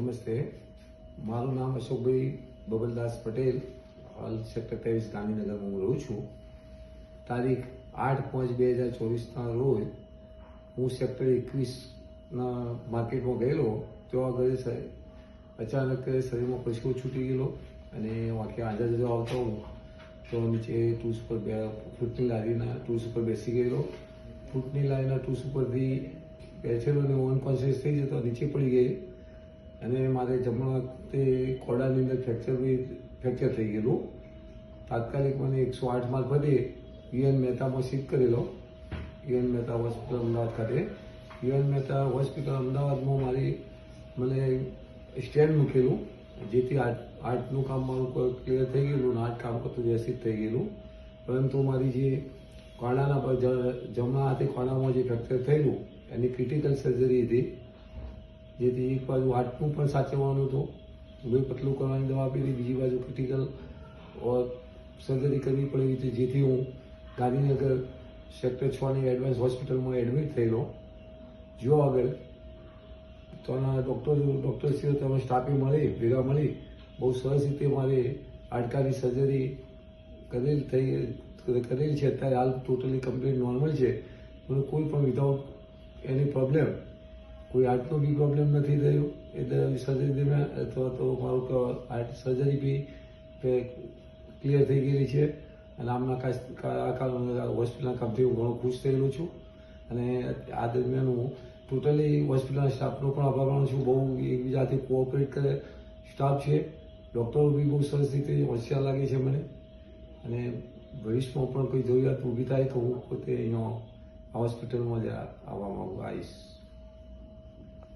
નમસ્તે, મારું નામ અશોકભાઈ બબલદાસ પટેલ, હાલ સેક્ટર 23 ગાંધીનગરમાં હું રહું છું. તારીખ 8/5/2024ના રોજ હું સેક્ટર 21ના માર્કેટમાં ગયેલો. ત્યાં આગળ અચાનક શરીરમાં પછીઓ છૂટી ગયેલો અને વાંકે આજા જજો આવતો હું તો નીચે ટૂલ્સ ઉપર ફૂટની લારીના ટૂલ્સ ઉપર બેસી ગયેલો. ફૂટની લારીના ટૂલ્સ ઉપરથી બેસેલો અને અનકોન્શિયસ થઈ જતો નીચે પડી ગઈ અને મારે જમણા તે ખોડાની અંદર ફ્રેક્ચર થઈ ગયેલું. તાત્કાલિક મને 108 મારફતે યુએન મહેતામાં શિફ્ટ કરેલો. યુએન મહેતા હોસ્પિટલ અમદાવાદ ખાતે. યુએન મહેતા હોસ્પિટલ અમદાવાદમાં મને સ્ટેન્ડ મૂકેલું, જેથી હાર્ટનું કામ મારું ક્લિયર થઈ ગયેલું અને હાર્ટ કામ કરતું વ્યવસ્થિત થઈ ગયેલું. પરંતુ મારી જે ખોડાના જમણા હાથે ખોડામાં જે ફ્રેક્ચર થયેલું એની ક્રિટિકલ સર્જરી હતી, જેથી એક બાજુ હાર્ટનું પણ સાચવવાનું હતું, લોહી પતલું કરવાની દવા આપી હતી, બીજી બાજુ ક્રિટિકલ સર્જરી કરવી પડી હતી, જેથી હું ગાંધીનગર સેક્ટર 6ની એડવાન્સ હોસ્પિટલમાં એડમિટ થયેલો. જો આગળ તોના ડૉક્ટરશ્રીઓ તમે સ્ટાફે ભેગા મળી બહુ સરસ રીતે મારે હાડકાની સર્જરી કરેલી છે. અત્યારે હાલ ટોટલી કમ્પ્લીટ નોર્મલ છે. મને કોઈ પણ વિધાઉટ એની પ્રોબ્લેમ, કોઈ હાર્ટનો બી પ્રોબ્લેમ નથી થયો એ સર્જરી દરમિયાન, અથવા તો મારું હાર્ટ સર્જરી બી ક્લિયર થઈ ગયેલી છે. અને આમના હોસ્પિટલના કામથી હું ઘણો ખુશ થયેલો છું. અને આ દરમિયાન હું ટોટલી હોસ્પિટલના સ્ટાફનો પણ આભાર માનું છું. બહુ એકબીજાથી કોઓપરેટ કરે સ્ટાફ છે. ડૉક્ટરો બી બહુ સરસ રીતે હોશિયાર લાગે છે મને. અને ભવિષ્યમાં પણ કોઈ જરૂરિયાત ઊભી થાય તો હું પોતે અહીંયા હોસ્પિટલમાં જ આવવા આવીશ.